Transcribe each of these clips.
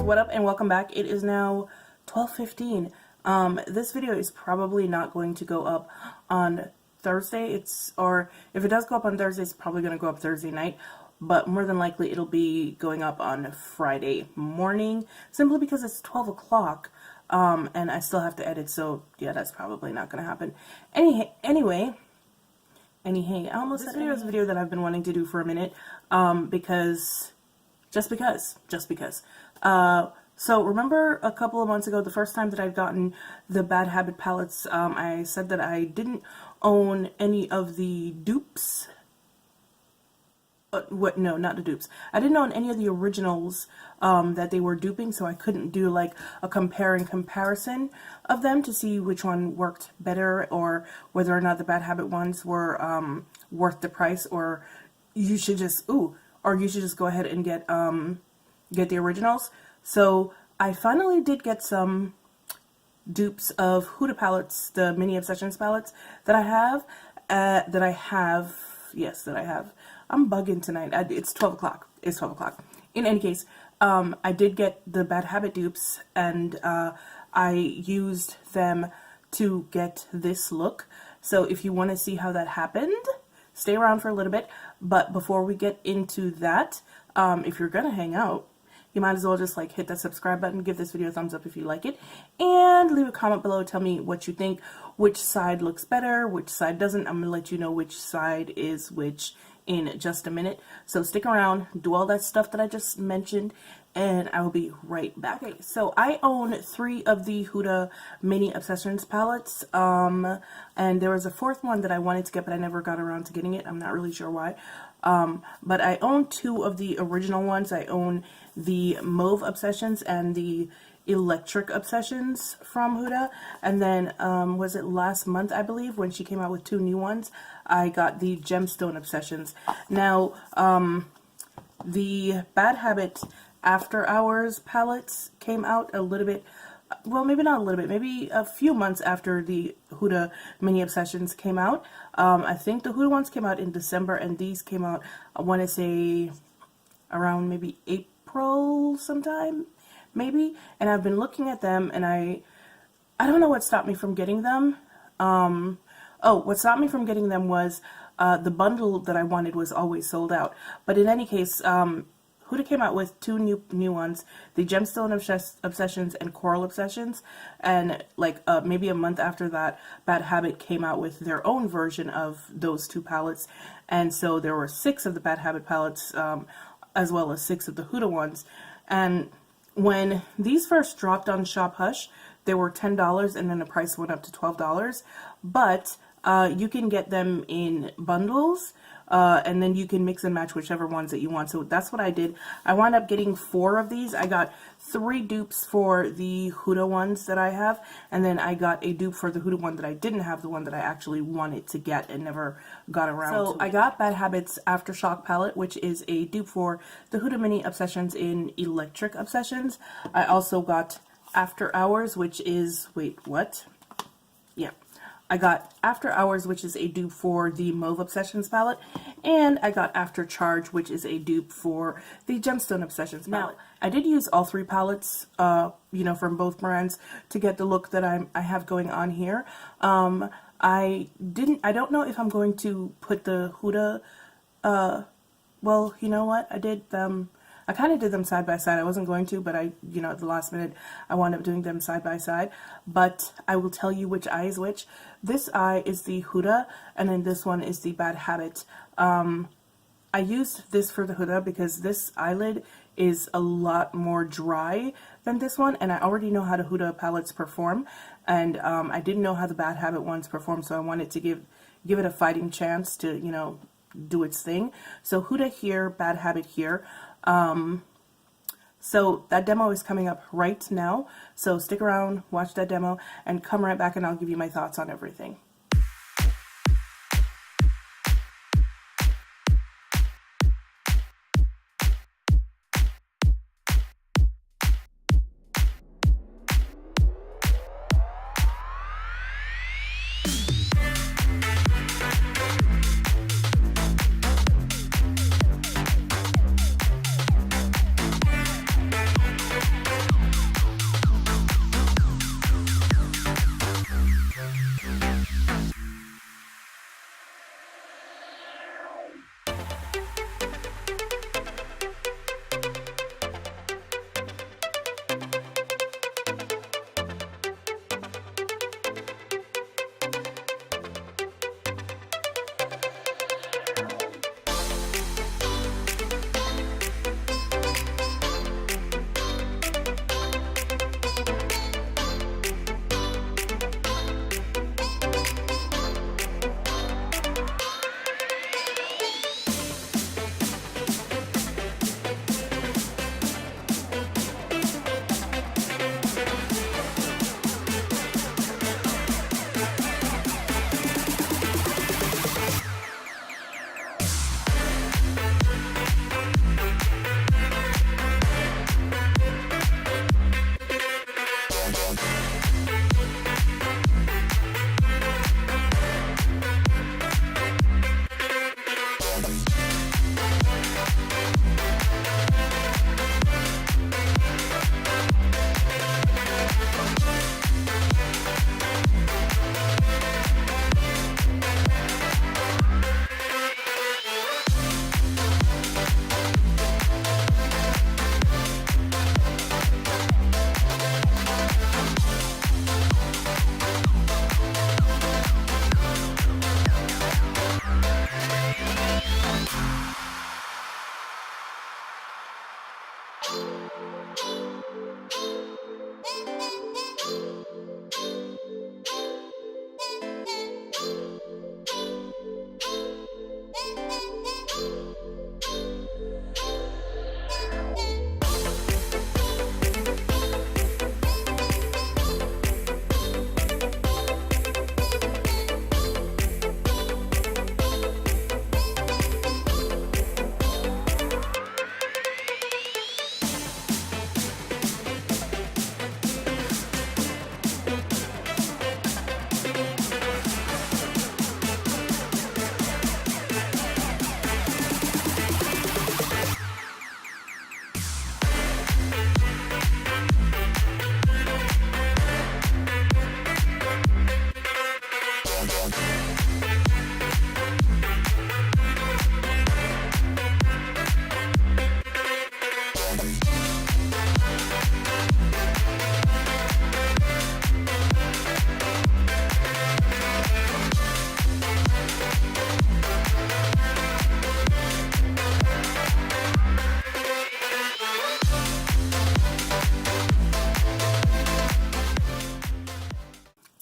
what up and welcome back. It is now 12:15. This video is probably not going to go up on Thursday. Or if it does go up on Thursday, it's probably going to go up Thursday night, but more than likely it'll be going up on Friday morning, simply because it's 12 o'clock, and I still have to edit, so yeah, that's probably not going to happen. Anyway, I almost said this video that I've been wanting to do for a minute, just because. So remember a couple of months ago, the first time that I've gotten the Bad Habit palettes, I said that I didn't own any of the dupes. No, not the dupes. I didn't own any of the originals that they were duping, so I couldn't do like a comparison of them to see which one worked better, or whether or not the Bad Habit ones were worth the price, or you should just go ahead and get the originals. So I finally did get some dupes of Huda palettes, the mini obsessions palettes that I have. I'm bugging tonight. It's 12 o'clock. It's 12 o'clock. In any case, I did get the Bad Habit dupes, and I used them to get this look. So if you want to see how that happened, stay around for a little bit. But before we get into that, if you're gonna hang out, you might as well just like hit that subscribe button, give this video a thumbs up if you like it, and leave a comment below. Tell me what you think, which side looks better, which side doesn't. I'm gonna let you know which side is which in just a minute. So stick around, do all that stuff that I just mentioned, and I will be right back. Okay, so I own 3 of the Huda mini obsessions palettes, and there was a 4th one that I wanted to get, but I never got around to getting it. I'm not really sure why. But I own 2 of the original ones. I own the Mauve Obsessions and the Electric Obsessions from Huda. And then, was it last month, I believe, when she came out with 2 new ones, I got the Gemstone Obsessions. Now, the Bad Habit After Hours palettes came out a little bit, well, maybe not a little bit, maybe a few months after the Huda mini obsessions came out. I think the Huda ones came out in December, and these came out, I want to say, around maybe April sometime, maybe. And I've been looking at them, and I don't know what stopped me from getting them. What stopped me from getting them was the bundle that I wanted was always sold out. But in any case, Huda came out with 2 new ones, the Gemstone Obsessions and Coral Obsessions, and like maybe a month after that, Bad Habit came out with their own version of those 2 palettes, and so there were 6 of the Bad Habit palettes, as well as 6 of the Huda ones. And when these first dropped on Shop Hush, they were $10, and then the price went up to $12, but you can get them in bundles. And then you can mix and match whichever ones that you want. So that's what I did. I wound up getting 4 of these. I got 3 dupes for the Huda ones that I have, and then I got a dupe for the Huda one that I didn't have, the one that I actually wanted to get and never got around to. So I got Bad Habits Aftershock palette, which is a dupe for the Huda mini obsessions in Electric Obsessions. I also got After Hours, which is, wait, what? Yeah. I got After Hours, which is a dupe for the Mauve Obsessions palette, and I got After Charge, which is a dupe for the Gemstone Obsessions palette. Now, I did use all 3 palettes, from both brands to get the look that I have going on here. I don't know if I'm going to put the Huda, well, you know what, I kind of did them side by side. I wasn't going to, but at the last minute, I wound up doing them side by side. But I will tell you which eye is which. This eye is the Huda, and then this one is the Bad Habit. I used this for the Huda because this eyelid is a lot more dry than this one, and I already know how the Huda palettes perform, and I didn't know how the Bad Habit ones perform, so I wanted to give it a fighting chance to, do its thing. So Huda here, Bad Habit here. So that demo is coming up right now, so stick around, watch that demo, and come right back and I'll give you my thoughts on everything.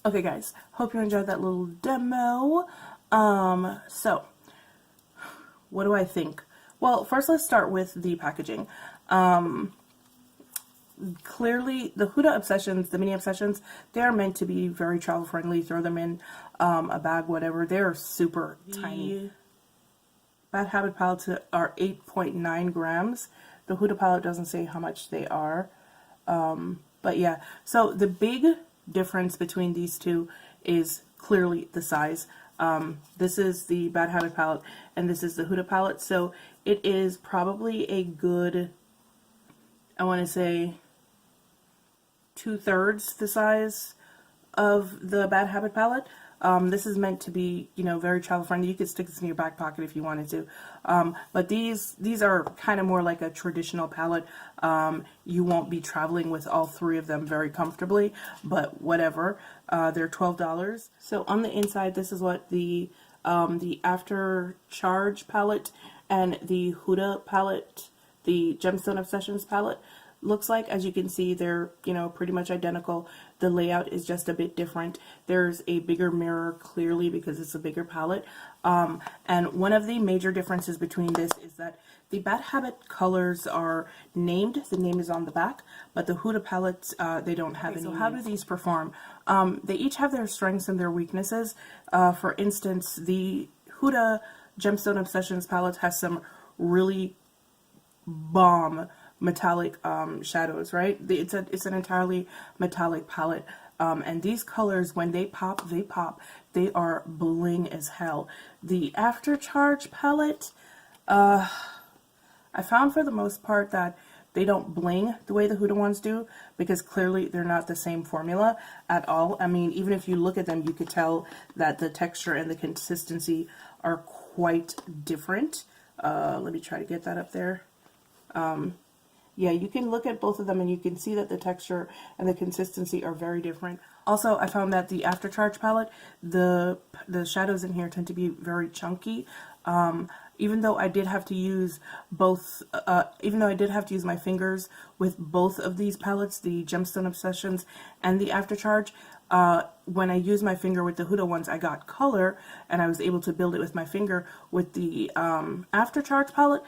Okay guys, hope you enjoyed that little demo. So what do I think? Well, first let's start with the packaging. Clearly the Huda Obsessions, the mini Obsessions, they are meant to be very travel friendly. Throw them in a bag, whatever. They're super tiny. Bad Habit palettes are 8.9 grams. The Huda palette doesn't say how much they are. But yeah, so the big difference between these two is clearly the size. This is the Bad Habit palette and this is the Huda palette. So it is probably a good, I want to say 2/3 the size of the Bad Habit palette. This is meant to be, you know, very travel friendly. You could stick this in your back pocket if you wanted to. But these are kind of more like a traditional palette. You won't be traveling with all three of them very comfortably, but whatever. They're $12. So on the inside, this is what the After Charge palette and the Huda palette, the Gemstone Obsessions palette, looks like. As you can see, they're, you know, pretty much identical. The layout is just a bit different. There's a bigger mirror clearly because it's a bigger palette. And one of the major differences between this is that the Bad Habit colors are named. The name is on the back, but the Huda palettes, they don't have any. So how do these perform? They each have their strengths and their weaknesses. For instance, the Huda Gemstone Obsessions palette has some really bomb metallic shadows, right? It's an entirely metallic palette, and these colors, when they pop, they pop. They are bling as hell. The After Charge palette, I found for the most part that they don't bling the way the Huda ones do, because clearly they're not the same formula at all. I mean, even if you look at them, you could tell that the texture and the consistency are quite different. Let me try to get that up there. Yeah, you can look at both of them and you can see that the texture and the consistency are very different. Also, I found that the After Charge palette, the shadows in here tend to be very chunky. Even though I did have to use both, even though I did have to use my fingers with both of these palettes, the Gemstone Obsessions and the After Charge, when I used my finger with the Huda ones, I got color and I was able to build it with my finger. With the After Charge palette,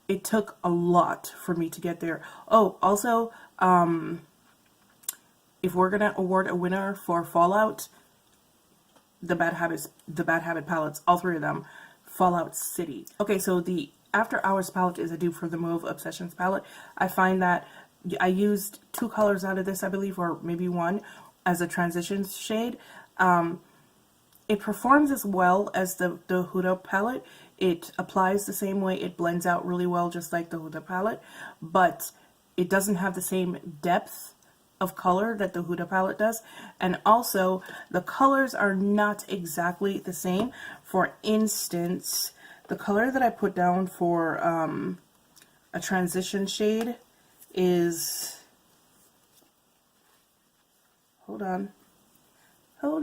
it took a lot for me to get there. Oh, also, if we're gonna award a winner for Fallout, the Bad Habit palettes, all three of them, Fallout City. Okay, so the After Hours palette is a dupe for the Mauve Obsessions palette. I find that I used 2 colors out of this, I believe, or maybe 1, as a transition shade. It performs as well as the Huda palette. It applies the same way. It blends out really well, just like the Huda palette, but it doesn't have the same depth of color that the Huda palette does. And also, the colors are not exactly the same. For instance, the color that I put down for a transition shade is... Hold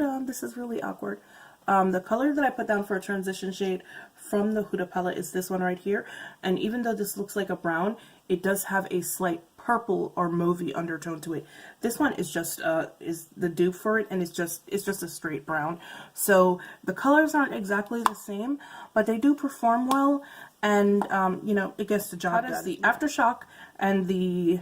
on, this is really awkward. The color that I put down for a transition shade from the Huda palette is this one right here. And even though this looks like a brown, it does have a slight purple or mauvey undertone to it. This one is just is the dupe for it, and it's just a straight brown. So the colors aren't exactly the same, but they do perform well, and you know, it gets the job done. How does the Aftershock and the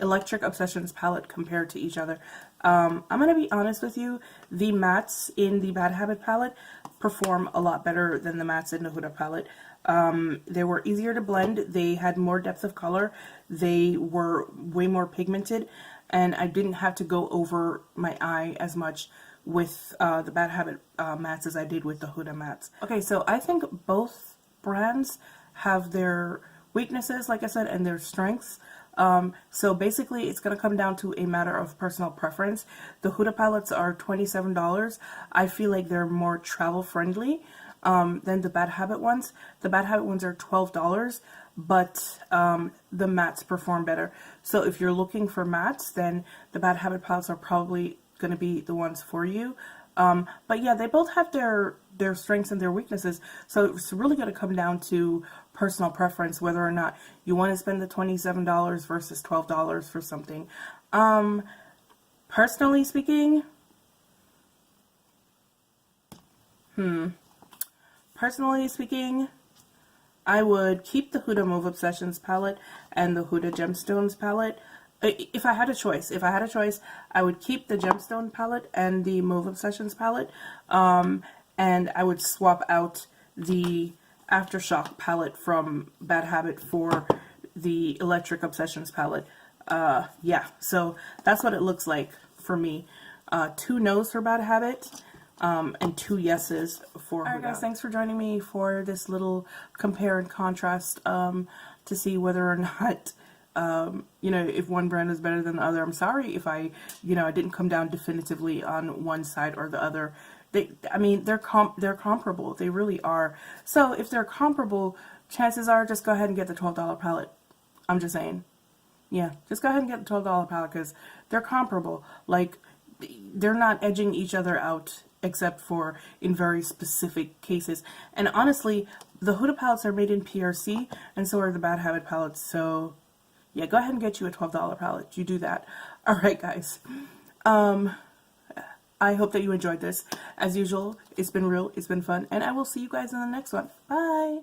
Electric Obsessions palette compare to each other? I'm going to be honest with you, the mattes in the Bad Habit palette perform a lot better than the mattes in the Huda palette. They were easier to blend, they had more depth of color, they were way more pigmented, and I didn't have to go over my eye as much with the Bad Habit mattes as I did with the Huda mattes. Okay, so I think both brands have their weaknesses, like I said, and their strengths. So basically it's going to come down to a matter of personal preference. The Huda palettes are $27. I feel like they're more travel friendly than the Bad Habit ones. The Bad Habit ones are $12, but the mattes perform better. So if you're looking for mattes, then the Bad Habit palettes are probably going to be the ones for you. But yeah, they both have their strengths and their weaknesses. So it's really going to come down to personal preference, whether or not you want to spend the $27 versus $12 for something. Personally speaking, Personally speaking, I would keep the Huda Mauve Obsessions palette and the Huda Gemstones palette. If I had a choice, I would keep the Gemstone palette and the Mauve Obsessions palette, and I would swap out the Aftershock palette from Bad Habit for the Electric Obsessions palette. Yeah, so that's what it looks like for me. 2 no's for Bad Habit, and 2 yeses for Huda. Alright guys, thanks for joining me for this little compare and contrast to see whether or not you know, if one brand is better than the other. I'm sorry if I didn't come down definitively on one side or the other. I mean, they're comparable. They really are. So if they're comparable, chances are just go ahead and get the $12 palette. I'm just saying. Yeah, just go ahead and get the $12 palette because they're comparable. Like, they're not edging each other out except for in very specific cases. And honestly, the Huda palettes are made in PRC, and so are the Bad Habit palettes. So yeah, go ahead and get you a $12 palette. You do that. Alright guys. I hope that you enjoyed this. As usual, it's been real, it's been fun, and I will see you guys in the next one. Bye!